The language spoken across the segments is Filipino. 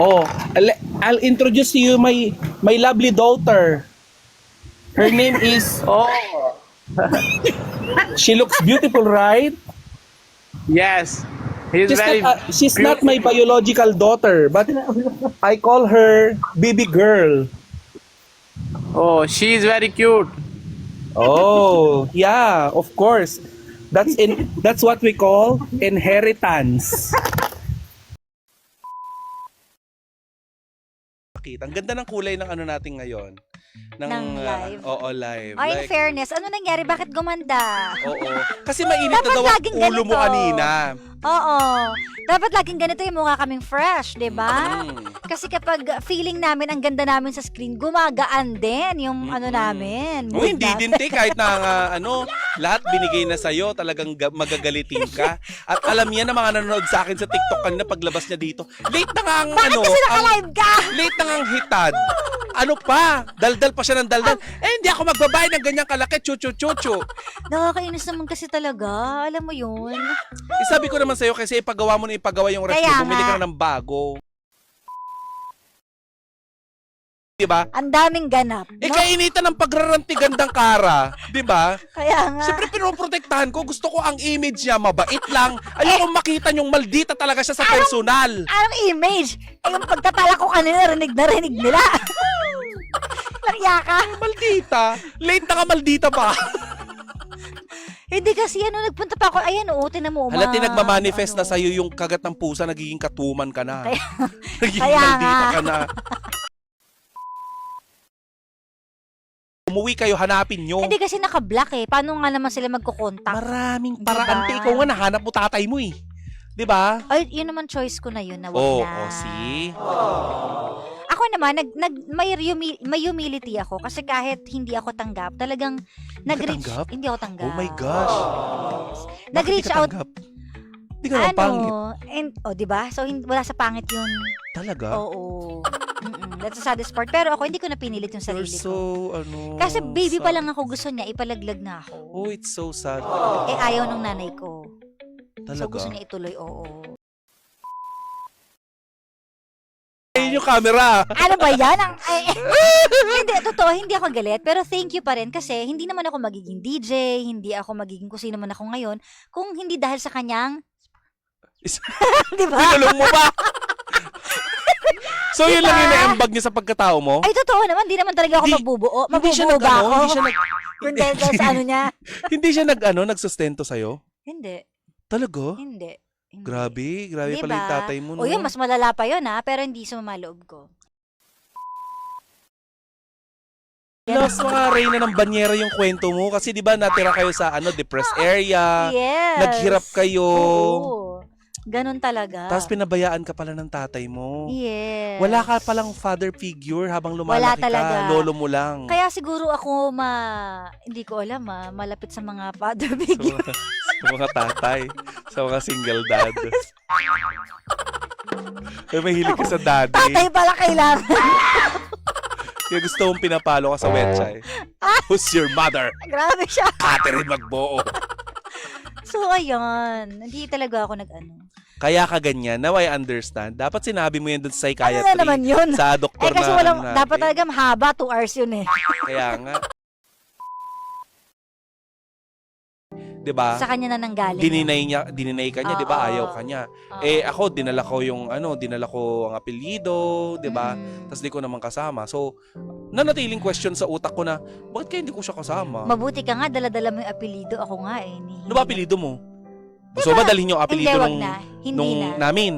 Oh, I'll introduce to you my lovely daughter. Her name is Oh, she looks beautiful, right? yes. He's She's not my biological daughter, but I call her baby girl. Oh, she is very cute. Oh, yeah, of course. That's what we call inheritance. Ang ganda ng kulay ng ano natin ngayon. Ng live. Oo, live. Ay, in fairness, ano nangyari? Bakit gumanda? Oo. Kasi mainit na Dapat daw ang laging ulo mo ganito. kanina. Oo. Dapat laging ganito yung mukha kaming fresh, di ba? Mm. Kasi kapag feeling namin, ang ganda namin sa screen, gumagaan din yung ano namin. Oh, hindi din te, kahit na lahat binigay na sa'yo, talagang magagalitin ka. At alam niya na mga nanonood sa akin sa TikTok kanina paglabas niya dito. Late na nga ang Bakit kasi naka-live ka? late na nga ang hitad. Ano pa? Daldal pa siya ng daldal. Hindi ako magbabayad ng ganyang kalaki, chuchu-chuchu. Nakakainis naman kasi talaga. Alam mo yun? Sabi ko naman sa'yo kasi ipagawa mo na ipagawa yung ref Kaya mo, bumili ka nga. na ng bago. Diba? Ang daming ganap. No? Kainitan ng pagraranti gandang kara. Diba? Kaya nga. Siyempre pinoprotektahan ko. Gusto ko ang image niya mabait lang. Ayoko makita yung maldita talaga siya sa personal. Anong image? Eh, yung pagtatala ko kanina, rinig na rinig nila. Nangya ka? Maldita. Late na ka maldita pa. Hindi kasi nagpunta pa ako. Ayan, oo, tinan mo. Halati nagmamanifest na sa'yo yung kagat ng pusa, nagiging katuman ka na. Nagiging Kaya maldita nga. ka na. Umuwi kayo, hanapin nyo. Hindi kasi naka-block eh. Paano nga naman sila magkukontak? Maraming Diba? paraan. Ikaw nga, nahanap mo tatay mo eh. Diba? Ay, yun naman choice ko na yun. Na wag na. see? Ako naman, may humility ako. Kasi kahit hindi ako tanggap, talagang nag-reach. tanggap? Hindi ako tanggap. Oh my gosh. Nag-reach out. Hindi ka naman pangit. And, diba? So, wala sa pangit yun. Talaga? Oo. That's the saddest part. Pero ako, hindi ko napinilit yung You're sarili ko. so, Kasi baby pa sad. lang ako, gusto niya, ipalaglag na ako. Oh, it's so sad. Eh, ayaw ng nanay ko. So, Talaga? gusto niya ituloy, oo. Ayun yung camera. Ano ba yan? Hindi, totoo, hindi ako galit. Pero thank you pa rin kasi hindi naman ako magiging DJ, hindi ako magiging kung sino man ako ngayon, kung hindi dahil sa kanyang, di ba? Pinulong mo ba? So, yun lang yung na-embag niya sa pagkatao mo? Ay, totoo naman, hindi naman talaga ako Hindi- mabubuo. Hindi siya Mabubuo ba ako? Hindi siya Kung dahil sa ano niya? hindi siya nagsustento sa'yo? Hindi, Talaga? hindi. Hindi. Grabe Di pala yung ba? tatay mo, no? O yun, mas malala pa yun ha, pero hindi sumama loob ko. Plus, mga reyna ng banyera yung kwento mo. Kasi di ba natira kayo sa depressed area. Yes. Naghirap kayo. Oo. Ganun talaga. Tapos pinabayaan ka pala ng tatay mo. Yes. Wala ka palang father figure habang Wala lumalaki talaga. ka. Lolo mo lang. Kaya siguro ako hindi ko alam malapit sa mga father figure. Sa mga tatay. Sa mga single dad. Ay, mahilig ka sa daddy. Tatay pala kailangan. Kaya gusto mong pinapalo ka sa website. Who's your mother? Grabe siya. Catherine Magbuo. So, ayun. Hindi talaga ako nag-ano. Kaya ka ganyan. Now I understand. Dapat sinabi mo yan dun sa Ano psychiatry. na naman yun? Sa doktor kasi na walang, natin. dapat talaga mahaba, 2 hours yun eh. Kaya nga. Diba? Sa kanya na nanggaling. Dininay ka niya, 'di ba? Oo. Ayaw ka niya. Oo. Ako dinala ko ang apelyido, 'di ba? Mm. Tapos di ko naman kasama. So, nanatiling question sa utak ko na, bakit kaya hindi ko siya kasama? Mabuti ka nga, dala-dala mo yung apelido. Ako nga eh. Ano ba apelyido mo? Gusto ba dalhin yung Hindi, apelyido wag na. Hindi na. namin?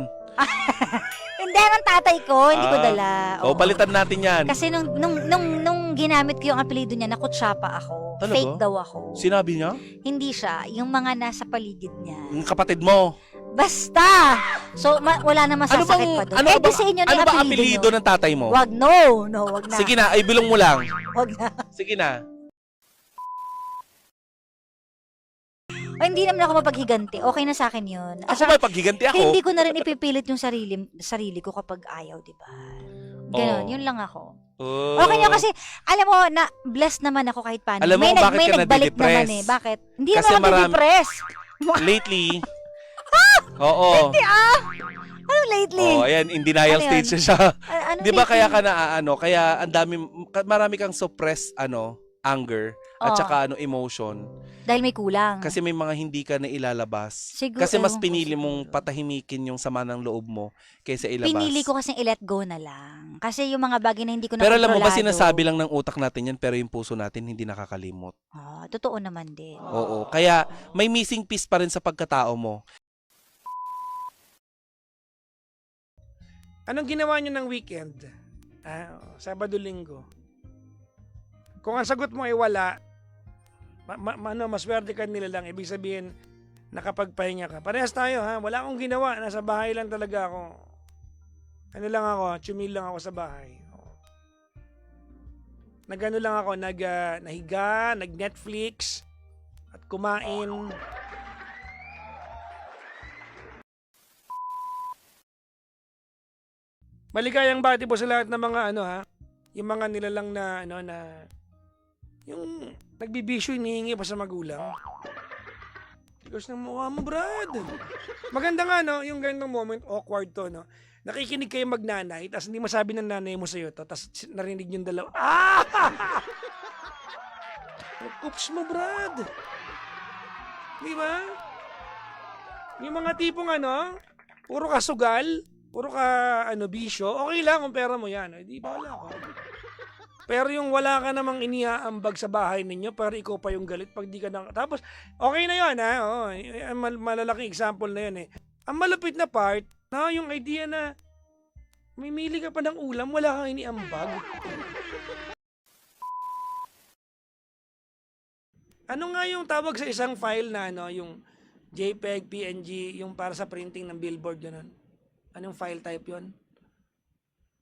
Hindi, ng tatay ko. Hindi ko dala. O, palitan natin yan. Kasi nung ginamit ko yung apelido niya, nakutsapa ako. Talaga? Fake daw ako. Sinabi niya? Hindi siya. Yung mga nasa paligid niya. Yung kapatid mo. Basta! So, wala na masasakit pa doon. Eh, di sa inyo na ano ba apelido apelyido nyo. ng tatay mo? Wag, no. No, wag na. Sige na, ay bilong mo lang. Wag na. Sige na. O, hindi naman ako mapaghiganti. Okay na sa akin yun. At Ako saka, may paghiganti ako. hindi ko na rin ipipilit yung sarili ko kapag ayaw, di ba? Ganon, Oo. yun lang ako. Oh. Okay nyo kasi, alam mo, na blessed naman ako kahit paano. Alam mo kung bakit may ka nagbalik nadidepress? naman eh. Bakit? Hindi Kasi naman ako marami- nadidepress. Lately. Oo. Ano lately? Oh, ayan, in denial Ano stage yun? siya. Ano 'Di ba lately? kaya ka na kaya ang dami marami kang suppress anger at Oo. saka emotion Dahil may kulang. kasi may mga hindi ka na ilalabas. Siguro, Kasi mas ewan ko pinili mong siguro. patahimikin yung sama ng loob mo kaysa ilabas. Pinili ko kasi i-let go na lang. Kasi yung mga bagay na hindi ko na Pero alam mo ba kontrolado. sinasabi lang ng utak natin yan pero yung puso natin hindi nakakalimot. Totoo naman din. Oo. Kaya may missing piece pa rin sa pagkatao mo. Anong ginawa nyo ng weekend? Sabado, Linggo. Kung ang sagot mo ay wala, maswerte ka nila lang. Ibig sabihin, nakapagpahinga ka. Parehas tayo ha. Wala akong ginawa. Nasa bahay lang talaga ako. Ano lang ako, chumil lang ako sa bahay. Nagano lang ako, nahiga, nag-Netflix, at kumain. Maligayang bati po sa lahat ng mga yung mga nilalang na yung nagbibisyo, hinihingi pa sa magulang. Tigas ng mukha mo, Brad. Maganda nga, yung ganitong moment, awkward to, no? Nakikinig kayo magnanay, tapos hindi masabi ng nanay mo sa'yo to, tapos narinig yung dalawa. Oops mo, Brad. Di ba? Yung mga tipong puro ka sugal, puro ka bisyo, okay lang kung pera mo yan. Di ba, wala ka. Pero yung wala ka namang iniaambag sa bahay ninyo, pero ikaw pa yung galit pag di ka na... Tapos, okay na yun, ha? Malalaking example na yun, eh. Ang malapit na part, yung idea na mimili ka pa ng ulam, wala kang iniambag. Ano nga yung tawag sa isang file na yung JPEG, PNG, yung para sa printing ng billboard, gano'n? Anong file type yon?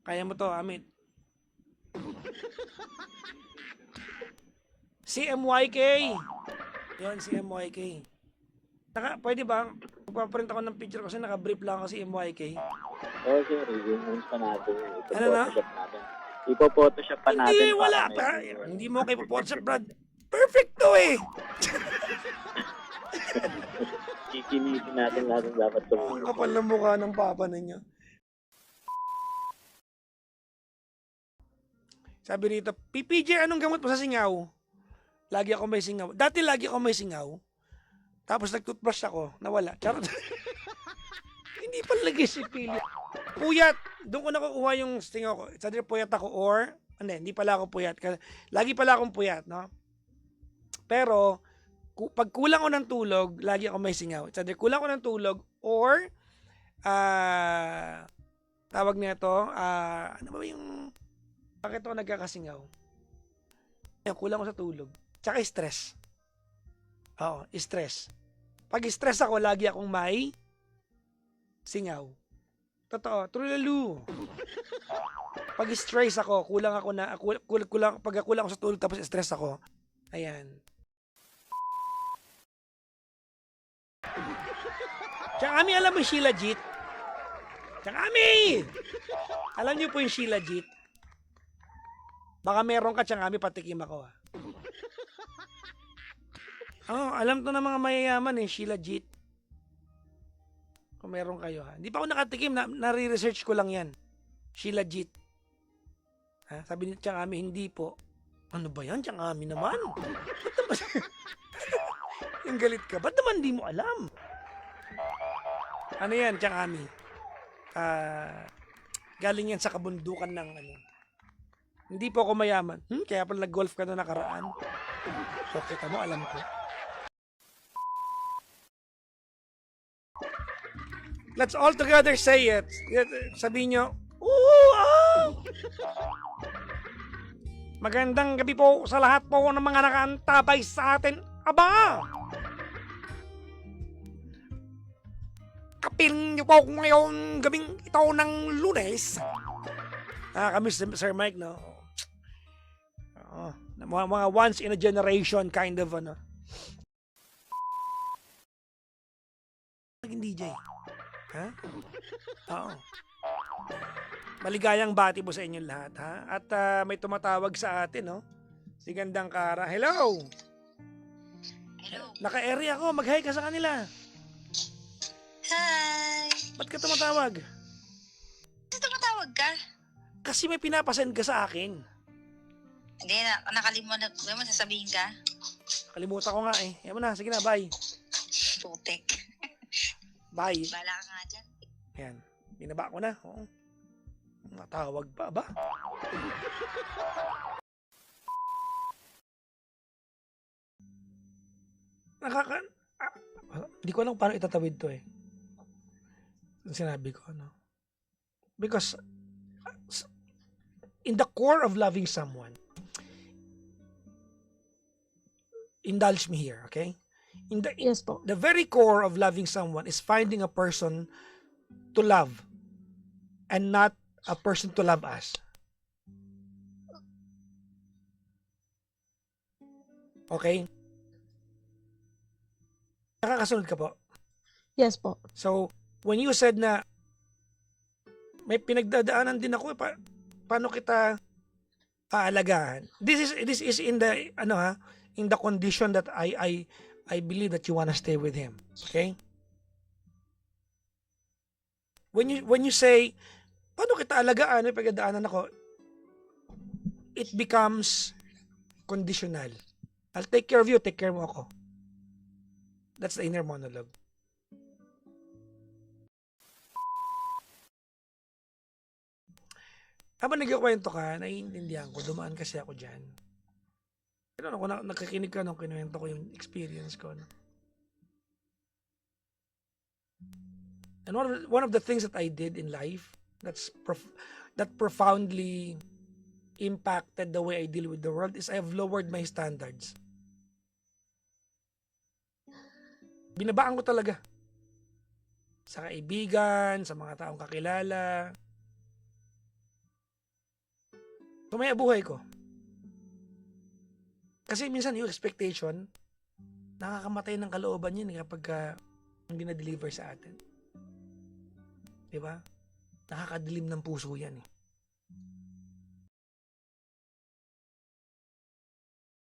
Kaya mo to, Amit? CMYK. Yun, CMYK. Pwede ba? Magpaprint ako ng picture kasi naka-brief lang ako CMYK. Oo, sir. I-enhance pa natin. Ano na? Ipo-photoshop natin. Ipo-photoshop pa natin. Hindi, wala. para may- Hindi mo kayo Photoshop, Brad. Perfect to eh. Kikinitin natin lahat ng dapat Ang tumulong. kapal ng mukha ng papa ninyo. Sabi rito, PPJ, anong gamot mo sa singaw? Lagi ako may singaw. Dati lagi ako may singaw. Tapos nag-toothbrush ako, nawala. Charot. Hindi pa lagi si Pili. Puyat. Doon ko nakukuha yung singaw ko. Sa puyat ako or, hindi pala ako puyat. Lagi pala akong puyat, no? Pero, pag kulang ko ng tulog, lagi ako may singaw. Sa kulang ko ng tulog or, tawag nito, ano ba yung, bakit ako nagkakasingaw? Kulang ko sa tulog. Tsaka stress. Oo, stress. Pag stress ako, lagi akong may singaw. Totoo, trulalu. Pag stress ako, pag kulang ako sa tulog tapos stress ako, ayan. Tsaka alam mo yung Sheila Jit? Tsaka alam niyo po yung Sheila Jit? Baka meron ka, tsaka patikim ako. Alam to ng mga mayayaman Sheila Jit. Kung meron kayo ha. Hindi pa ako nakatikim, nare-research ko lang yan. Sheila Jit. Sabi ni Tsangami, hindi po. Ano ba yan? Tsangami naman. Ba't naman? Yung galit ka. Ba't naman di mo alam? Ano yan, Tsangami? Galing yan sa kabundukan ng Hindi po ako mayaman. Kaya pala nag-golf ka na nakaraan. So, kita mo, alam ko. Let's all together say it. Sabihin nyo, magandang gabi po sa lahat po ng mga nakaantabay sa atin. Aba! Kapiling nyo po ngayon gabing ito ng Lunes. Kami Sir Mike, no? Mga once in a generation kind of naging DJ. Ha? Oo. Maligayang bati po sa inyong lahat, ha? At may tumatawag sa atin, no? Si Gandang Kara. Hello! Hello. Naka-area ko. Mag-hi ka sa kanila. Hi! Ba't ka tumatawag? Tumawag ka. Kasi may pinapasend ka sa akin. Hindi, nakalimutan mo, sasabihin ka. Kalimutan ko nga eh. Yan mo na, sige na, bye. Putek. Bye. Bala ka nga dyan. Yan. Binaba ko na. Oo. Matawag pa ba? Hindi ko alam paano itatawid to eh. Yung sinabi ko, ano. Because in the core of loving someone, indulge me here, okay? Yes po. The very core of loving someone is finding a person to love and not a person to love us. Okay? Nakakasunod ka po. Yes po. So, when you said na may pinagdadaanan din ako, paano kita aalagaan? This is in the in the condition that I believe that you wanna stay with him. Okay? When you say paano kita alagaan, may pagdadaanan ako, it becomes conditional. I'll take care of you, take care mo ako. That's the inner monologue. Habang nagkikwento ka, naiintindihan ko, dumaan kasi ako dyan. Pero kung nakakinig ka nung kinuwento ko yung experience ko. No? And one of the things that I did in life that profoundly impacted the way I deal with the world is I have lowered my standards. Binabaan ko talaga. Sa kaibigan, sa mga taong kakilala. Sumaya buhay ko. Kasi minsan yung expectation, nakakamatay ng kalooban yun kapag hindi na-deliver sa atin. Diba? Nakakadilim ng puso yan eh.